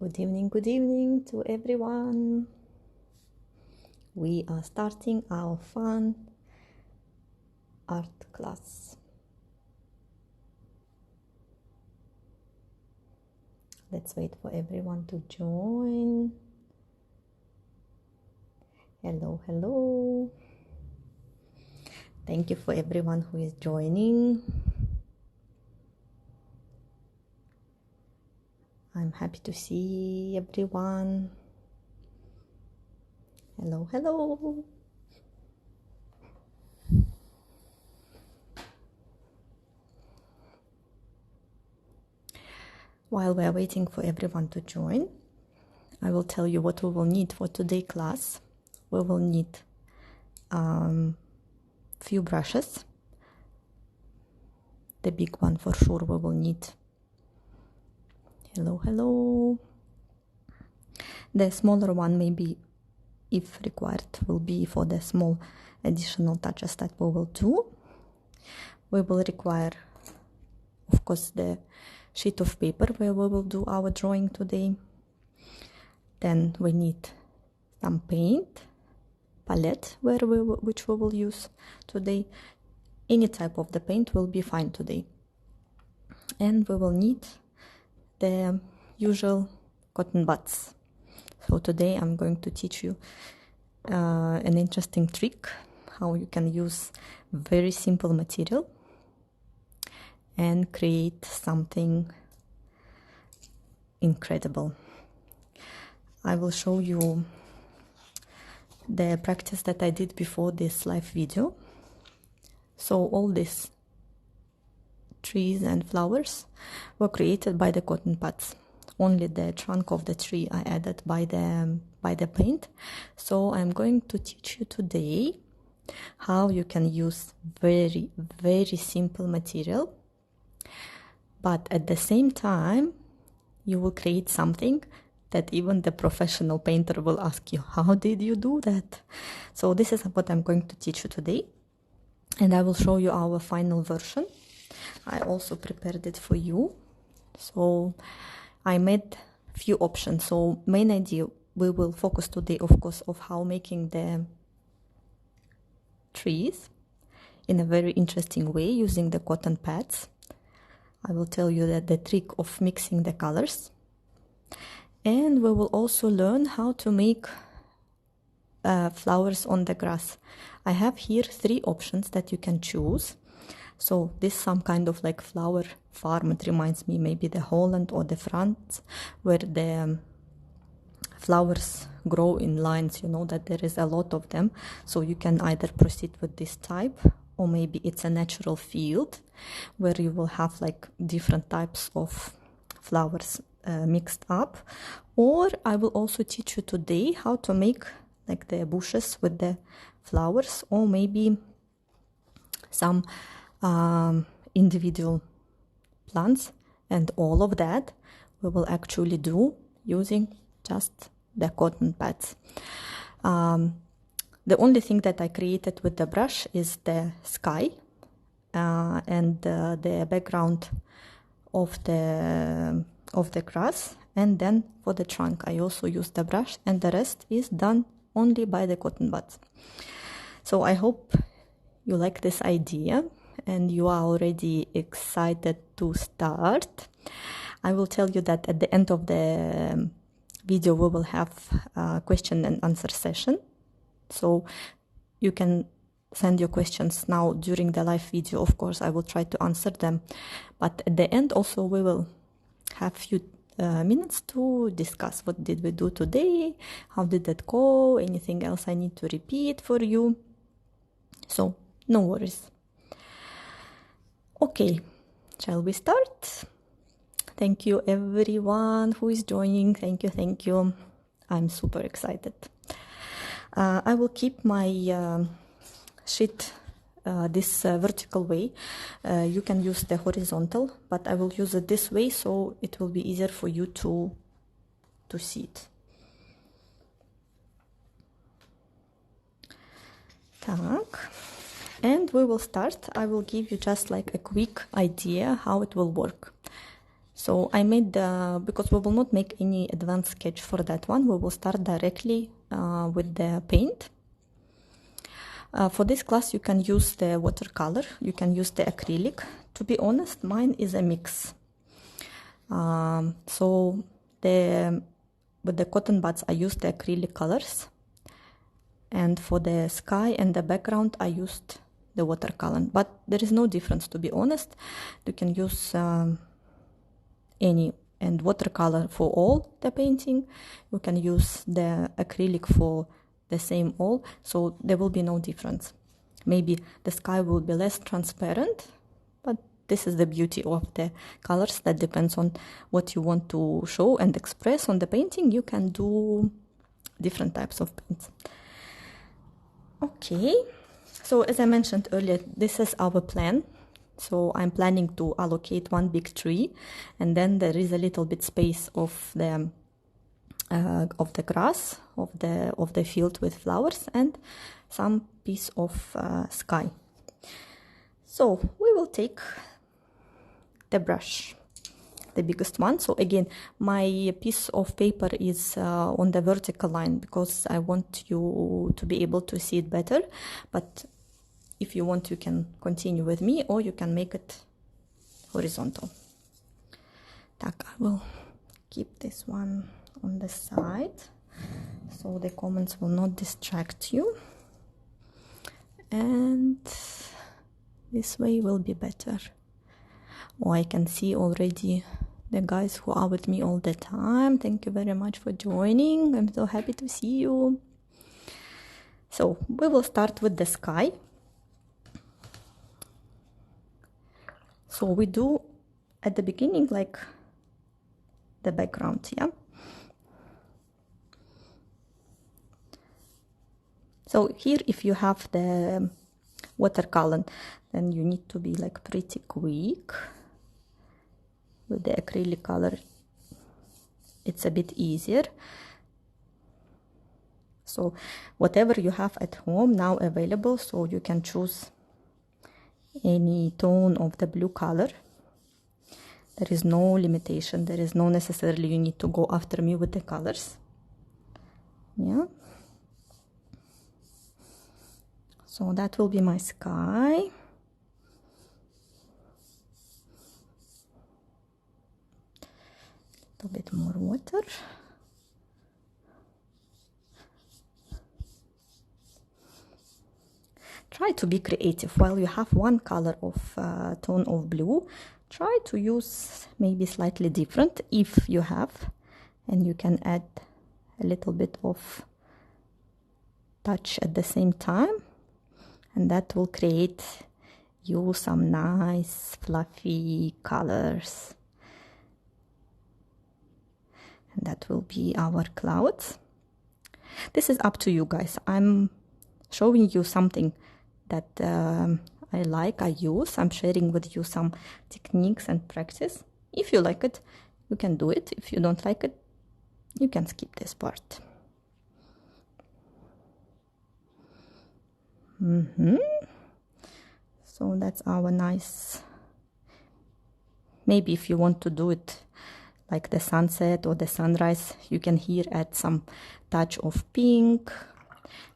Good evening to everyone. We are starting our fun art class. Let's wait for everyone to join. Hello, hello. Thank you for everyone who is joining. I'm happy to see everyone. Hello, hello. While we are waiting for everyone to join, I will tell you what we will need for today's class. We will need few brushes. The big one for sure we will need. Hello, hello. The smaller one, maybe if required, will be for the small additional touches that we will do. We will require, of course, the sheet of paper where we will do our drawing today. Then we need some paint, palette which we will use today. Any type of the paint will be fine today. And we will need the usual cotton buds. So today I'm going to teach you an interesting trick how you can use very simple material and create something incredible. I will show you the practice that I did before this live video. So all these trees and flowers were created by the cotton pads. Only the trunk of the tree I added by the paint. So I'm going to teach you today how you can use very, very simple material, but at the same time you will create something that even the professional painter will ask you, how did you do that? So this is what I'm going to teach you today, and I will show you our final version. I also prepared it for you. So I made few options. So main idea, we will focus today, of course, of how making the trees in a very interesting way using the cotton pads. I will tell you that the trick of mixing the colors. And we will also learn how to make flowers on the grass. I have here 3 options that you can choose. So this is some kind of like flower farm. It reminds me maybe the Holland or the France, where the flowers grow in lines, you know, that there is a lot of them. So you can either proceed with this type, or maybe it's a natural field where you will have like different types of flowers mixed up. Or I will also teach you today how to make like the bushes with the flowers, or maybe some individual plants, and all of that we will actually do using just the cotton pads. The only thing that I created with the brush is the sky and the background of the grass, and then for the trunk I also used the brush, and the rest is done only by the cotton buds. So I hope you like this idea and you are already excited to start. I will tell you that at the end of the video we will have a question and answer session. So you can send your questions now during the live video. Of course, I will try to answer them. But at the end also we will have few minutes to discuss what did we do today, how did that go, anything else I need to repeat for you. So no worries. Okay, shall we start? Thank you everyone who is joining. Thank you. I'm super excited. I will keep my sheet this vertical way. You can use the horizontal, but I will use it this way so it will be easier for you to see it. Так. And we will start. I will give you just like a quick idea how it will work. So I made because we will not make any advanced sketch for that one, we will start directly with the paint. For this class you can use the watercolor, you can use the acrylic. To be honest, mine is a mix. So with the cotton buds I used the acrylic colors, and for the sky and the background I used the watercolor, but there is no difference, to be honest. You can use any, and watercolor for all the painting, you can use the acrylic for the same all, so there will be no difference. Maybe the sky will be less transparent, but this is the beauty of the colors, that depends on what you want to show and express on the painting. You can do different types of paints. Okay, so as I mentioned earlier, this is our plan. So I'm planning to allocate one big tree, and then there is a little bit space of the grass of the field with flowers, and some piece of sky. So we will take the brush, the biggest one. So again, my piece of paper is on the vertical line because I want you to be able to see it better, but if you want, you can continue with me, or you can make it horizontal. I will keep this one on the side so the comments will not distract you, and this way will be better. Oh, I can see already the guys who are with me all the time. Thank you very much for joining. I'm so happy to see you. So we will start with the sky. So we do at the beginning like the background, yeah? So here, if you have the watercolor, then you need to be like pretty quick. With the acrylic color, it's a bit easier. So whatever you have at home now available, so you can choose any tone of the blue color. There is no limitation, there is no necessarily you need to go after me with the colors. Yeah. So that will be my sky. A bit more water. Try to be creative. While you have one color of tone of blue, try to use maybe slightly different if you have, and you can add a little bit of touch at the same time, and that will create you some nice fluffy colors. And that will be our clouds. This is up to you guys. I'm showing you something that I like, I use. I'm sharing with you some techniques and practice. If you like it, you can do it. If you don't like it, you can skip this part. So that's our nice, maybe if you want to do it like the sunset or the sunrise, you can here add some touch of pink,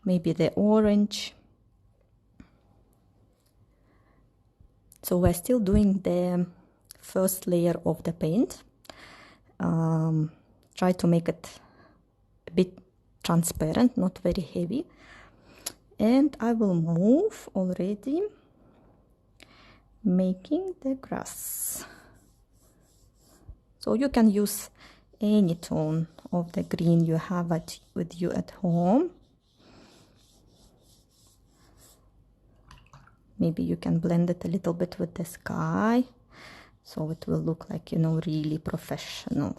maybe the orange. So we're still doing the first layer of the paint. Try to make it a bit transparent, not very heavy. And I will move already, making the grass. So you can use any tone of the green you have with you at home. Maybe you can blend it a little bit with the sky, so it will look like, you know, really professional.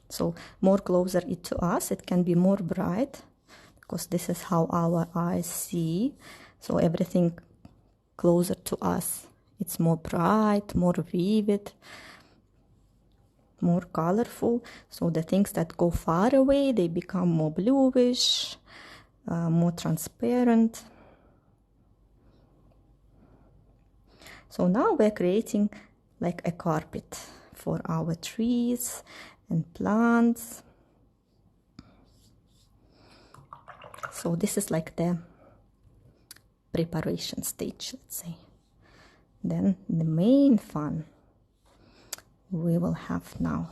So more closer it to us, it can be more bright, because this is how our eyes see. So everything closer to us, it's more bright, more vivid, more colorful. So the things that go far away, they become more bluish, more transparent. So now we're creating like a carpet for our trees and plants. So this is like the preparation stage, let's say. Then the main fun we will have now.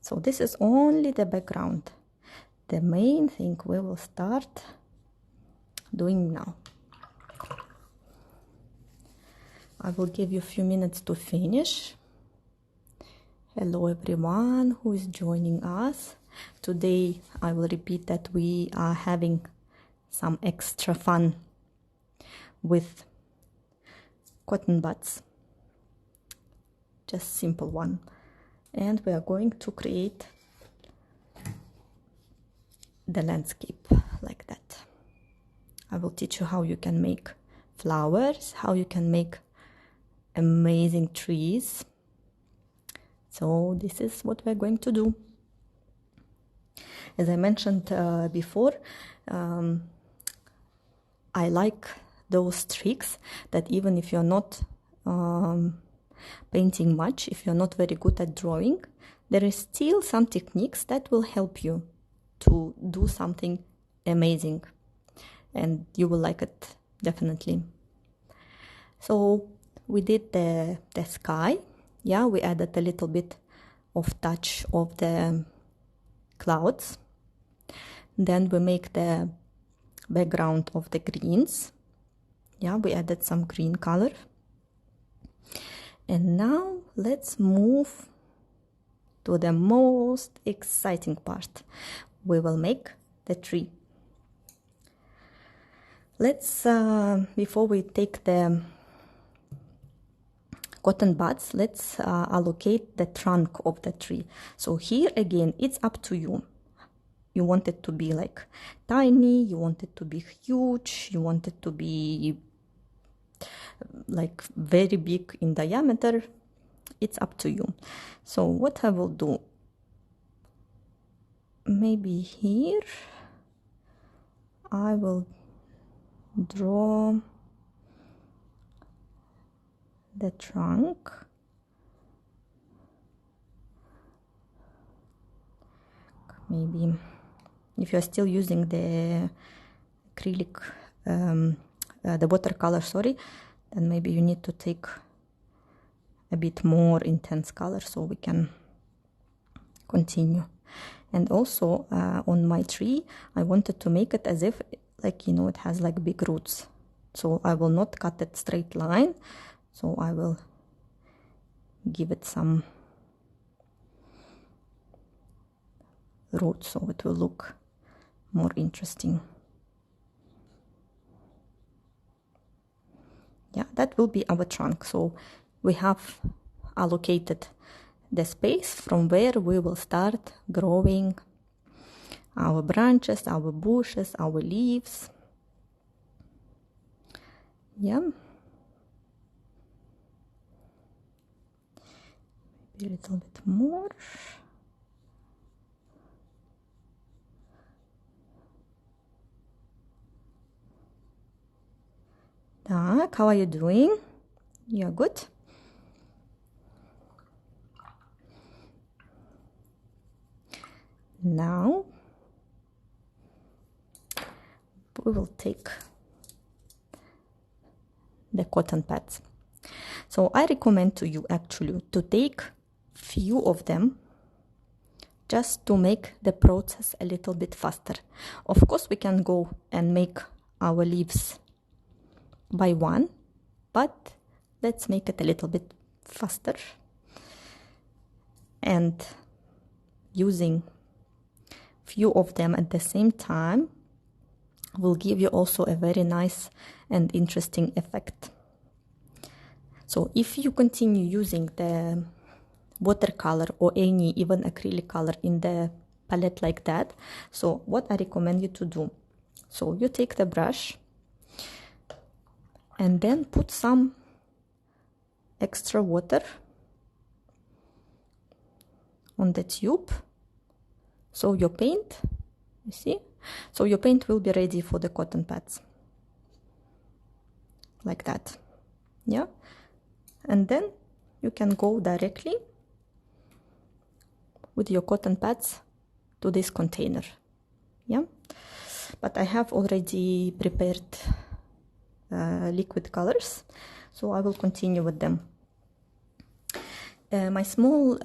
So this is only the background. The main thing we will start doing now. I will give you a few minutes to finish. Hello everyone who is joining us. Today I will repeat that we are having some extra fun with cotton buds. Just simple one. And we are going to create the landscape like that. I will teach you how you can make flowers, how you can make amazing trees. So this is what we're going to do. As I mentioned before, I like those tricks that even if you're not painting much, if you're not very good at drawing, there is still some techniques that will help you to do something amazing, and you will like it definitely. So we did the sky. Yeah, we added a little bit of touch of the clouds. Then we make the background of the greens. Yeah, we added some green color. And now let's move to the most exciting part. We will make the tree. Let's, before we take the cotton buds, let's allocate the trunk of the tree. So here again, it's up to you. You want it to be like tiny, you want it to be huge, you want it to be like very big in diameter. It's up to you. So what I will do, maybe here I will draw the trunk. Maybe if you're still using the acrylic, the watercolor, sorry, then maybe you need to take a bit more intense color so we can continue. And also on my tree, I wanted to make it as if, like, you know, it has like big roots. So I will not cut it straight line. So I will give it some roots so it will look more interesting. Yeah, that will be our trunk. So we have allocated the space from where we will start growing our branches, our bushes, our leaves. Yeah. Maybe a little bit more. Так, how are you doing? You're good? Now we will take the cotton pads. So I recommend to you actually to take few of them just to make the process a little bit faster. Of course, we can go and make our leaves by one, but let's make it a little bit faster. And using few of them at the same time will give you also a very nice and interesting effect. So if you continue using the watercolor or any even acrylic color in the palette like that, so what I recommend you to do, so you take the brush and then put some extra water on the tube. So your paint, you see? So your paint will be ready for the cotton pads. Like that. Yeah? And then you can go directly with your cotton pads to this container. Yeah? But I have already prepared liquid colors, so I will continue with them. My small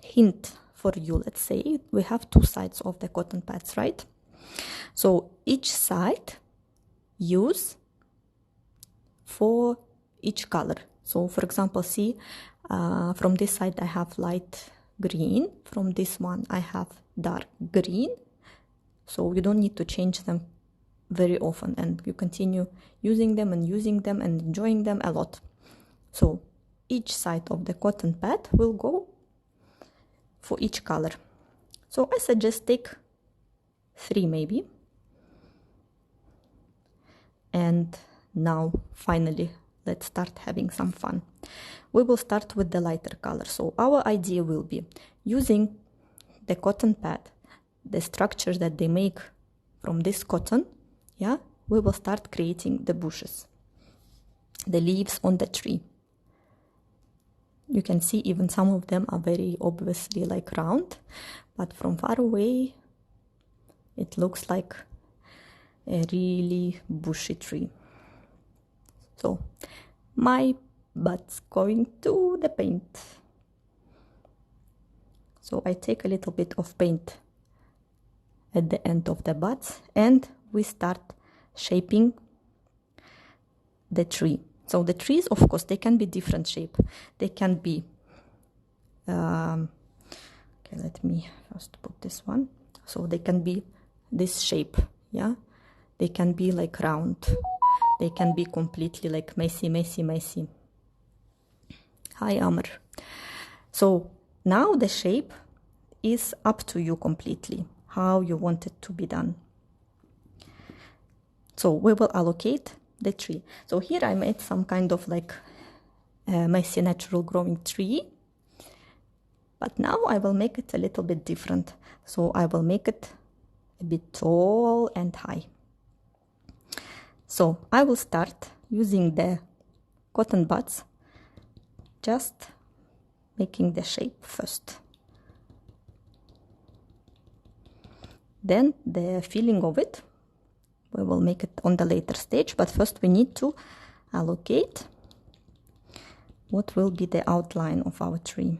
hint for you, let's say we have two sides of the cotton pads, right? So each side use for each color. So for example, see, from this side I have light green, from this one I have dark green, so you don't need to change them very often, and you continue using them and enjoying them a lot. So each side of the cotton pad will go for each color. So I suggest take 3 maybe. And now finally let's start having some fun. We will start with the lighter color. So our idea will be using the cotton pad, the structure that they make from this cotton. Yeah, we will start creating the bushes, the leaves on the tree. You can see even some of them are very obviously like round, but from far away it looks like a really bushy tree. So my buds going to the paint. So I take a little bit of paint at the end of the buds and we start shaping the tree. So the trees, of course, they can be different shape. They can be, okay, let me first put this one. So they can be this shape, yeah? They can be like round. They can be completely like messy. Hi, Amr. So now the shape is up to you completely, how you want it to be done. So we will allocate the tree. So here I made some kind of like messy natural growing tree, but now I will make it a little bit different. So I will make it a bit tall and high. So I will start using the cotton buds, just making the shape first. Then the filling of it, we will make it on the later stage, but first we need to allocate what will be the outline of our tree.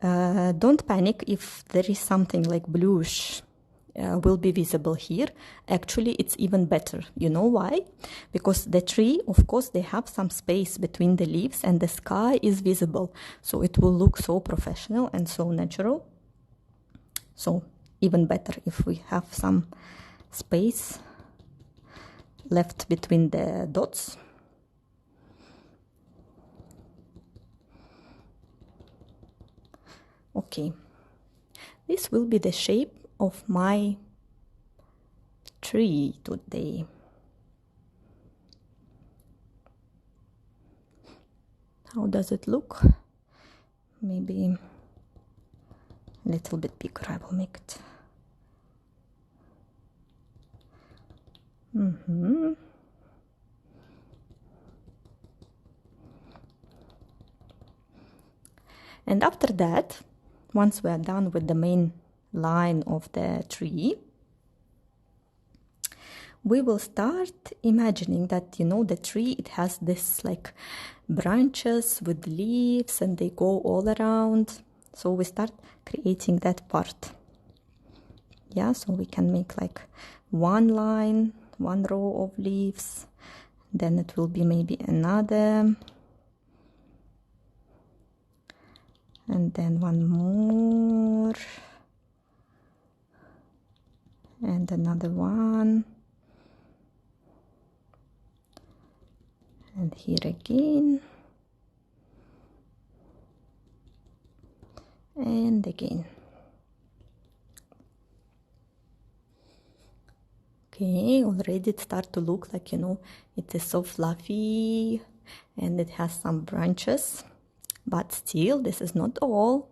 Don't panic if there is something like bluish will be visible here. Actually, it's even better. You know why? Because the tree, of course, they have some space between the leaves and the sky is visible. So it will look so professional and so natural. So even better if we have some space left between the dots. Okay, this will be the shape of my tree today. How does it look? Maybe a little bit bigger, I will make it. And after that, once we are done with the main line of the tree, we will start imagining that, you know, the tree, it has this like branches with leaves and they go all around. So we start creating that part. Yeah, so we can make like one line, one row of leaves, then it will be maybe another, and then one more, and another one, and here again, and again. Okay, already it starts to look like, you know, it is so fluffy and it has some branches, but still this is not all.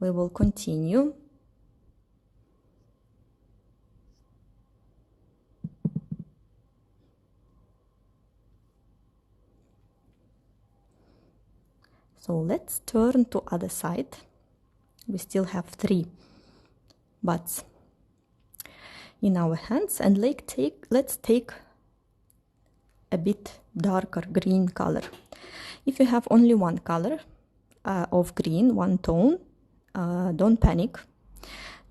We will continue. So let's turn to other side. We still have 3 buds in our hands, and let's take a bit darker green color. If you have only one color of green, one tone, don't panic.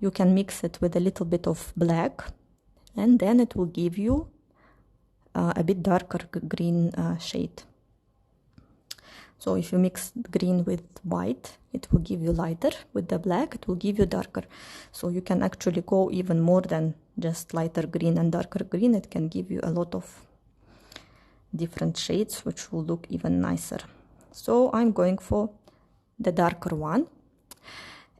You can mix it with a little bit of black, and then it will give you a bit darker green shade. So if you mix green with white, it will give you lighter. With the black, it will give you darker. So you can actually go even more than just lighter green and darker green. It can give you a lot of different shades, which will look even nicer. So I'm going for the darker one,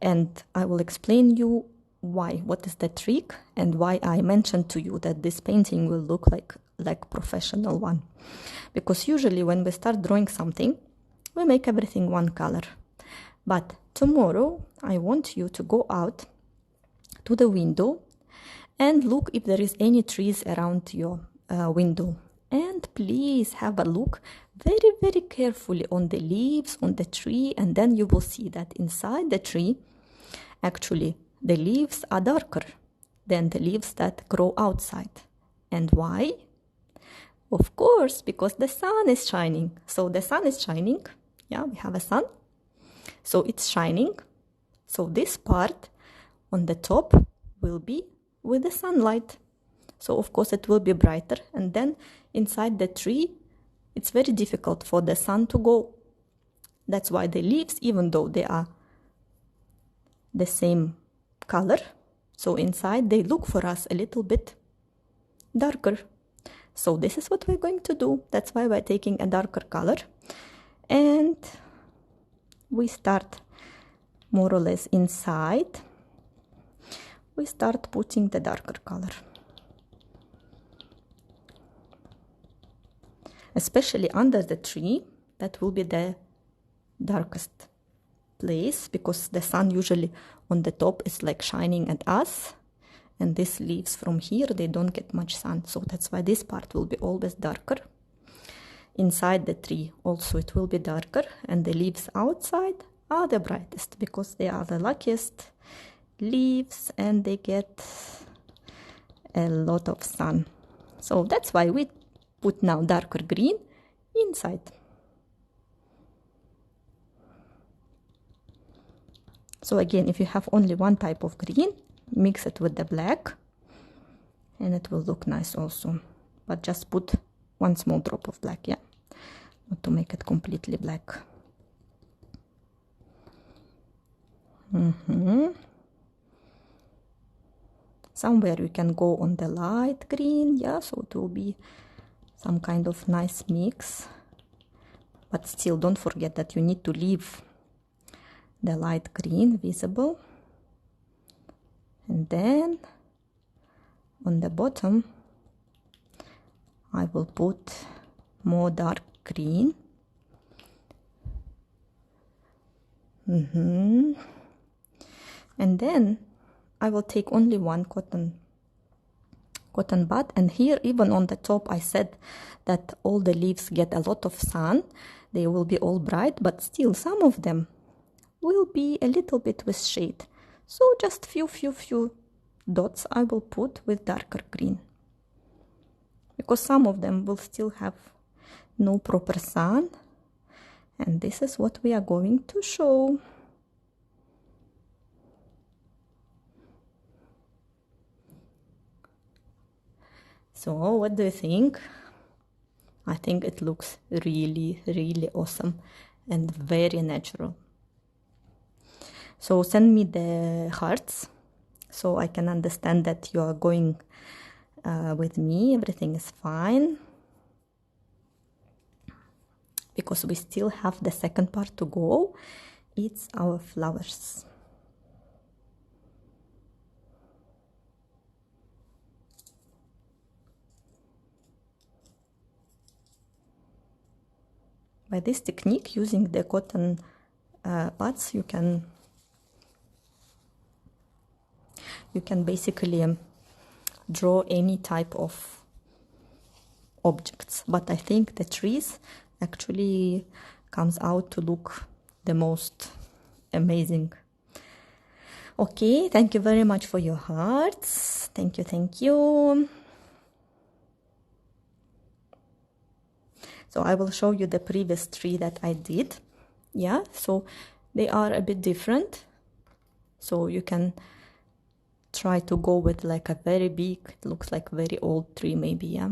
and I will explain you why, what is the trick, and why I mentioned to you that this painting will look like professional one. Because usually when we start drawing something, we make everything one color. But tomorrow I want you to go out to the window and look if there is any trees around your window. And please have a look very, very carefully on the leaves, on the tree, and then you will see that inside the tree, actually, the leaves are darker than the leaves that grow outside. And why? Of course, because the sun is shining. So the sun is shining. Yeah, we have a sun. So it's shining. So this part on the top will be with the sunlight. So of course it will be brighter. And then inside the tree, it's very difficult for the sun to go. That's why the leaves, even though they are the same color, so inside they look for us a little bit darker. So this is what we're going to do. That's why we're taking a darker color. And we start more or less inside. We start putting the darker color. Especially under the tree, that will be the darkest place, because the sun usually on the top is like shining at us. And these leaves from here, they don't get much sun. So that's why this part will be always darker. Inside the tree also it will be darker. And the leaves outside are the brightest, because they are the luckiest leaves and they get a lot of sun. So that's why we put now darker green inside. So again, if you have only one type of green, mix it with the black and it will look nice also. But just put one small drop of black, yeah, not to make it completely black. Somewhere you can go on the light green, yeah, so it will be some kind of nice mix. But still, don't forget that you need to leave the light green visible. And then on the bottom I will put more dark green. And then I will take only one cotton bud, and here even on the top I said that all the leaves get a lot of sun. They will be all bright, but still some of them will be a little bit with shade. So just few dots I will put with darker green, because some of them will still have no proper sun, and this is what we are going to show. So what do you think? I think it looks really, really awesome and very natural. So send me the hearts so I can understand that you are going with me, everything is fine. Because we still have the second part to go. It's our flowers. by this technique, using the cotton pads, you can basically draw any type of objects, but I think the trees actually comes out to look the most amazing. Okay, thank you very much for your hearts. Thank you, thank you. So I will show you the previous tree that I did. Yeah, so they are a bit different. So you can try to go with like a very big, it looks like very old tree maybe, yeah.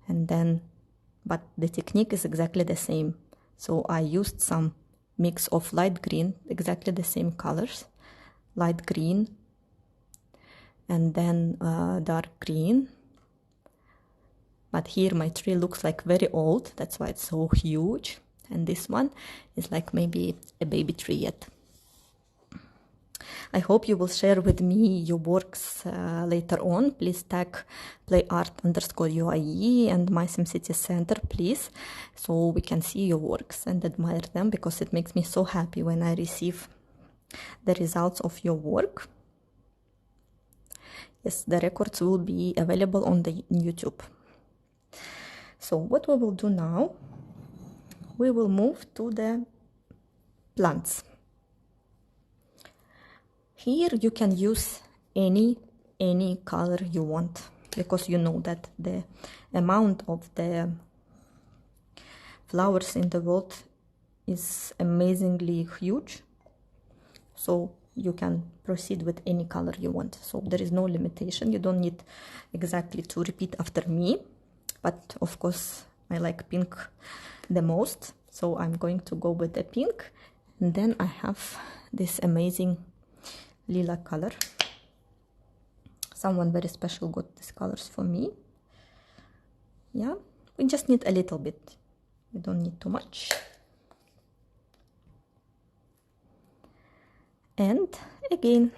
And then, but the technique is exactly the same. So I used some mix of light green, exactly the same colors, light green, and then dark green. But here my tree looks like very old, that's why it's so huge. And this one is like maybe a baby tree yet. I hope you will share with me your works later on. Please tag playart_UAE and my SimCity Center, please, so we can see your works and admire them, because it makes me so happy when I receive the results of your work. Yes, the records will be available on the YouTube. So what we will do now, we will move to the plants. Here you can use any color you want, because you know that the amount of the flowers in the world is amazingly huge. So you can proceed with any color you want. So there is no limitation. You don't need exactly to repeat after me. But of course, I like pink the most. So I'm going to go with the pink. And then I have this amazing lila color. Someone very special got these colors for me. Yeah, we just need a little bit. We don't need too much. And again,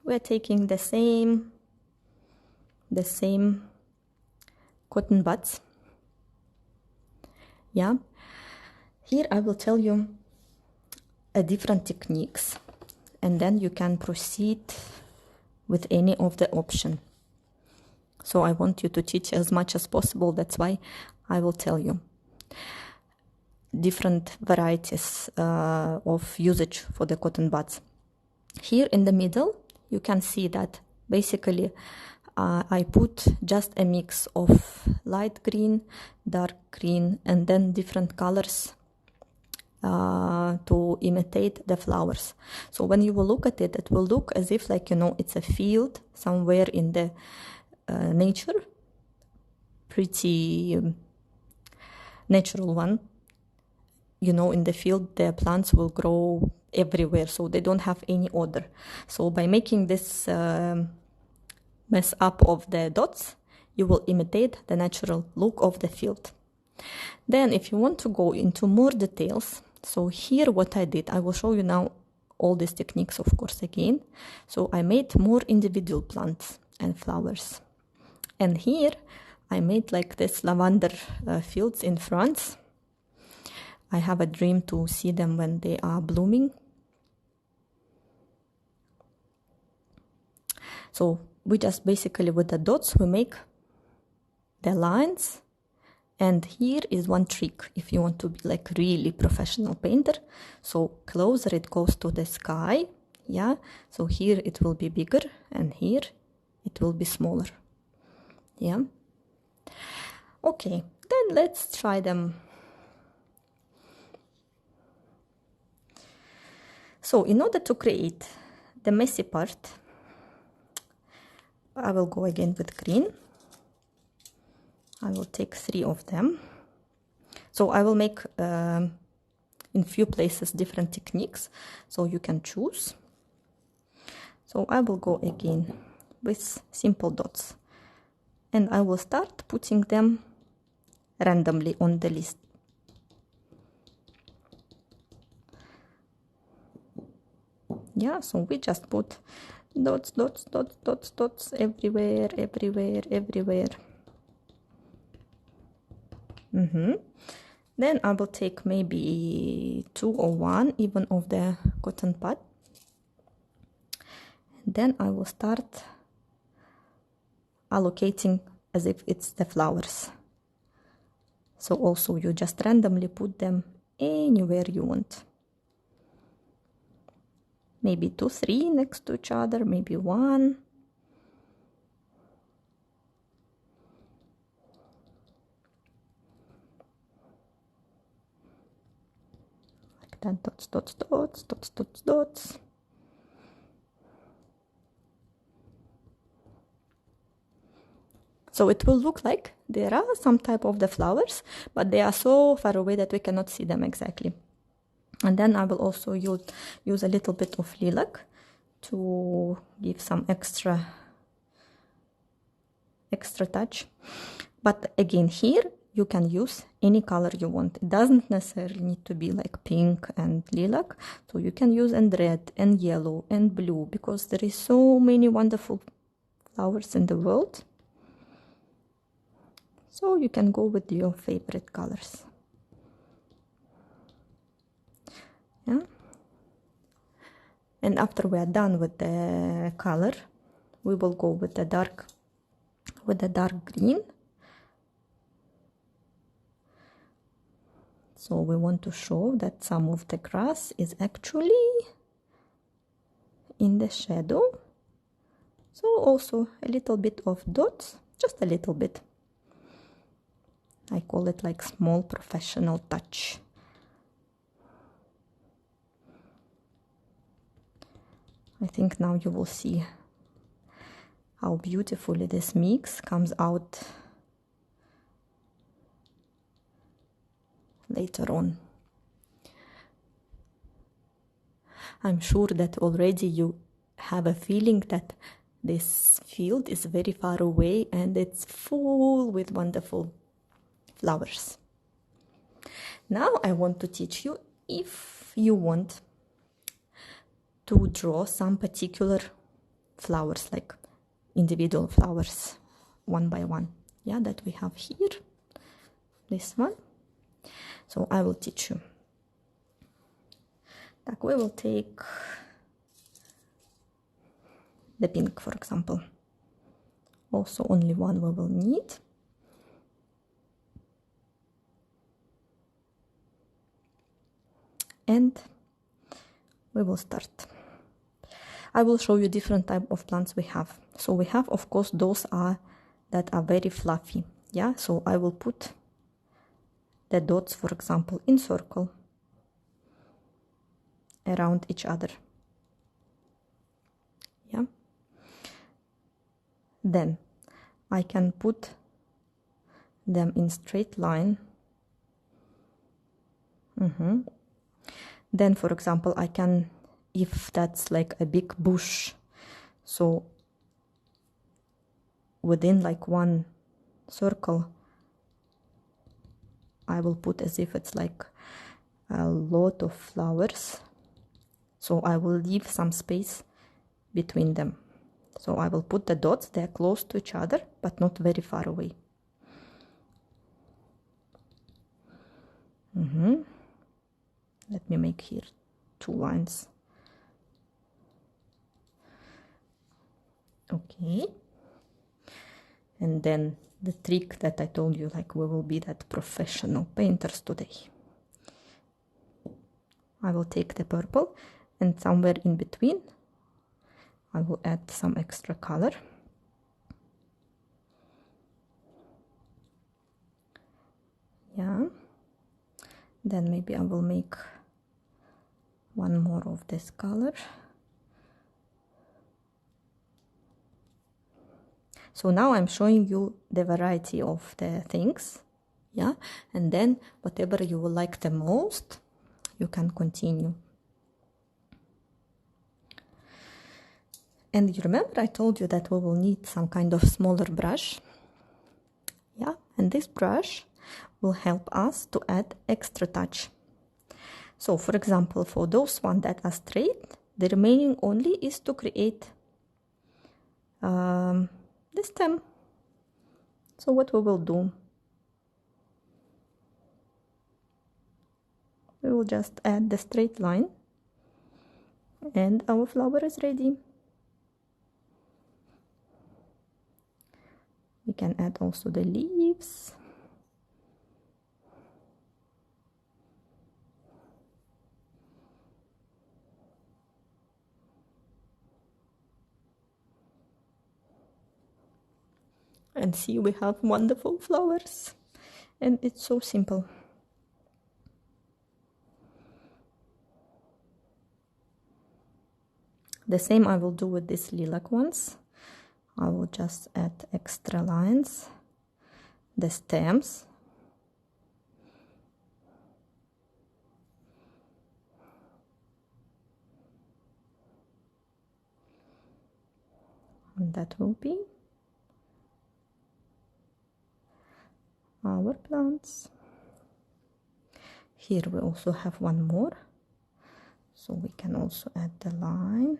we're taking the same cotton buds. Yeah, here I will tell you different techniques, and then you can proceed with any of the option. So I want you to teach as much as possible. That's why I will tell you different varieties of usage for the cotton buds. Here in the middle, you can see that basically I put just a mix of light green, dark green, and then different colors to imitate the flowers. So when you will look at it, it will look as if, like, you know, it's a field somewhere in the nature, pretty natural one. You know, in the field, the plants will grow everywhere, so they don't have any order. So by making this mess up of the dots, you will imitate the natural look of the field. Then if you want to go into more details, so here what I did, I will show you now all these techniques, of course, again. So I made more individual plants and flowers. And here I made like this lavender fields in France. I have a dream to see them when they are blooming. So we just basically, with the dots, we make the lines. And here is one trick if you want to be like really professional painter. So closer it goes to the sky, yeah. So here it will be bigger, and here it will be smaller, yeah. Okay, then let's try them. So in order to create the messy part, I will go again with green. I will take 3 of them. So I will make in few places different techniques, so you can choose. So I will go again with simple dots, and I will start putting them randomly on the list. Yeah, so we just put dots, dots, dots, dots, dots everywhere, everywhere, everywhere. Then I will take maybe 2 or 1 even of the cotton pad. Then I will start allocating as if it's the flowers. So also you just randomly put them anywhere you want. Maybe 2, 3 next to each other, maybe 1. Like that, dots, dots, dots, dots, dots, dots. So it will look like there are some type of the flowers, but they are so far away that we cannot see them exactly. And then I will also use a little bit of lilac to give some extra touch. But again, here you can use any color you want. It doesn't necessarily need to be like pink and lilac. So you can use and red and yellow and blue, because there is so many wonderful flowers in the world. So you can go with your favorite colors. Yeah. And after we are done with the color, we will go with the dark green. So we want to show that some of the grass is actually in the shadow. So also a little bit of dots, just a little bit. I call it like small professional touch. I think now you will see how beautifully this mix comes out later on. I'm sure that already you have a feeling that this field is very far away and it's full with wonderful flowers. Now I want to teach you, if you want to draw some particular flowers, like individual flowers, one by one, yeah, that we have here, this one. So I will teach you. Like we will take the pink, for example. Also only one we will need. And we will start. I will show you different type of plants we have. So we have, of course, those that are very fluffy. Yeah, so I will put the dots, for example, in circle around each other. Yeah. Then I can put them in straight line. Then, for example, I can, if that's like a big bush, so within like one circle, I will put as if it's like a lot of flowers. So I will leave some space between them. So I will put the dots, they're close to each other, but not very far away. Let me make here 2 lines. Okay. And then the trick that I told you, like we will be that professional painters today. I will take the purple and somewhere in between I will add some extra color. Yeah. Then maybe I will make one more of this color. So now I'm showing you the variety of the things, yeah, and then whatever you will like the most, you can continue. And you remember I told you that we will need some kind of smaller brush, yeah, and this brush will help us to add extra touch. So for example, for those ones that are straight, the remaining only is to create the stem. So what we will do, we will just add the straight line and our flower is ready. We can add also the leaves. And see, we have wonderful flowers. And it's so simple. The same I will do with these lilac ones. I will just add extra lines, the stems. And that will be our plants. Here we also have one more, so we can also add the line.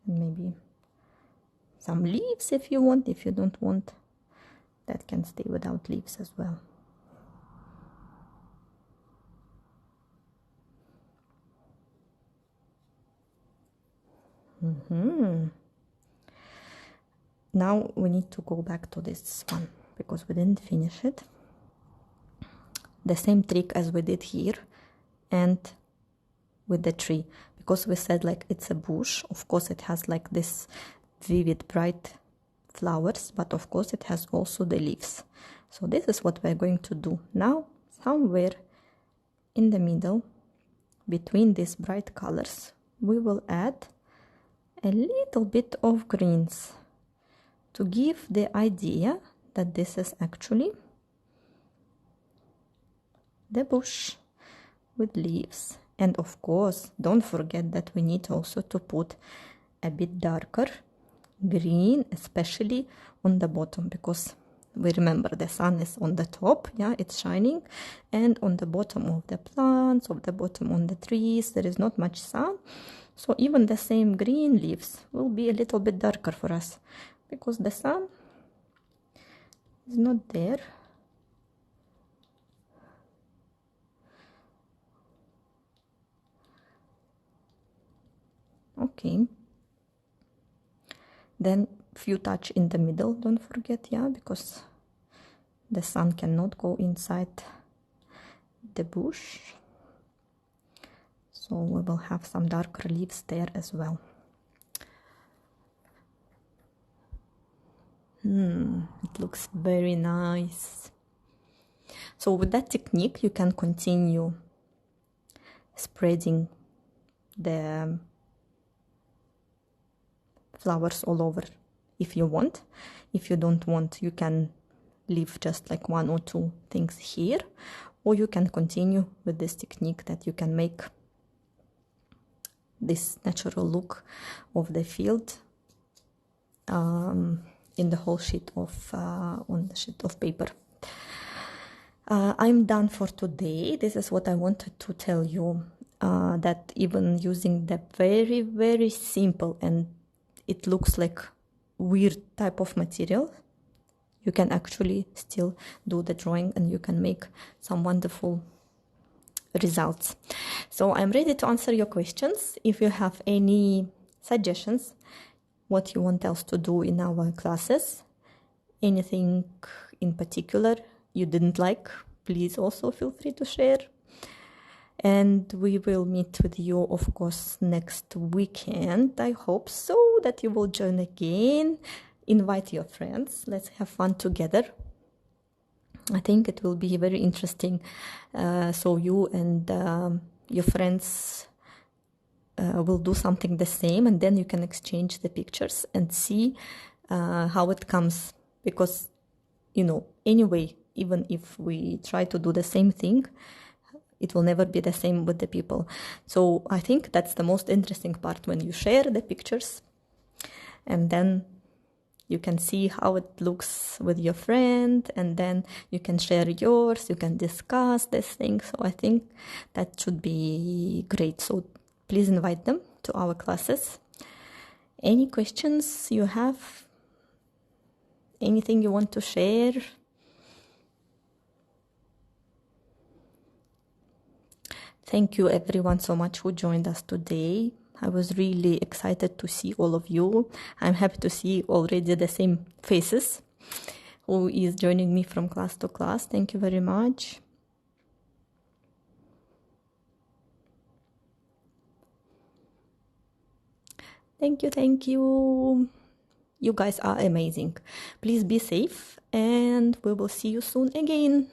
And maybe some leaves if you want. If you don't want, that can stay without leaves as well. Now we need to go back to this one because we didn't finish it. The same trick as we did here and with the tree, because we said like it's a bush. Of course it has like this vivid bright flowers, but of course it has also the leaves. So this is what we're going to do now. Somewhere in the middle between these bright colors we will add a little bit of greens to give the idea that this is actually the bush with leaves. And of course, don't forget that we need also to put a bit darker green, especially on the bottom, because we remember the sun is on the top, yeah, it's shining, and on the bottom of the plants, of the bottom on the trees, there is not much sun. So even the same green leaves will be a little bit darker for us because the sun is not there. Okay, then few touch in the middle, don't forget, yeah, because the sun cannot go inside the bush, so we will have some darker leaves there as well. It looks very nice. So with that technique you can continue spreading the flowers all over if you want. If you don't want, you can leave just like one or two things here, or you can continue with this technique that you can make this natural look of the field in the whole sheet of on the sheet of paper. I'm done for today. This is what I wanted to tell you, that even using the very, very simple and it looks like weird type of material, you can actually still do the drawing and you can make some wonderful results. So I'm ready to answer your questions. If you have any suggestions, what you want else to do in our classes, anything in particular you didn't like, please also feel free to share. And we will meet with you, of course, next weekend. I hope so, that you will join again. Invite your friends. Let's have fun together. I think it will be very interesting. So you and your friends will do something the same, and then you can exchange the pictures and see how it comes. Because, you know, anyway, even if we try to do the same thing, it will never be the same with the people. So I think that's the most interesting part, when you share the pictures and then you can see how it looks with your friend, and then you can share yours, you can discuss this thing. So I think that should be great. So please invite them to our classes. Any questions you have? Anything you want to share? Thank you everyone so much who joined us today. I was really excited to see all of you. I'm happy to see already the same faces who is joining me from class to class. Thank you very much. Thank you, thank you. You guys are amazing. Please be safe and we will see you soon again.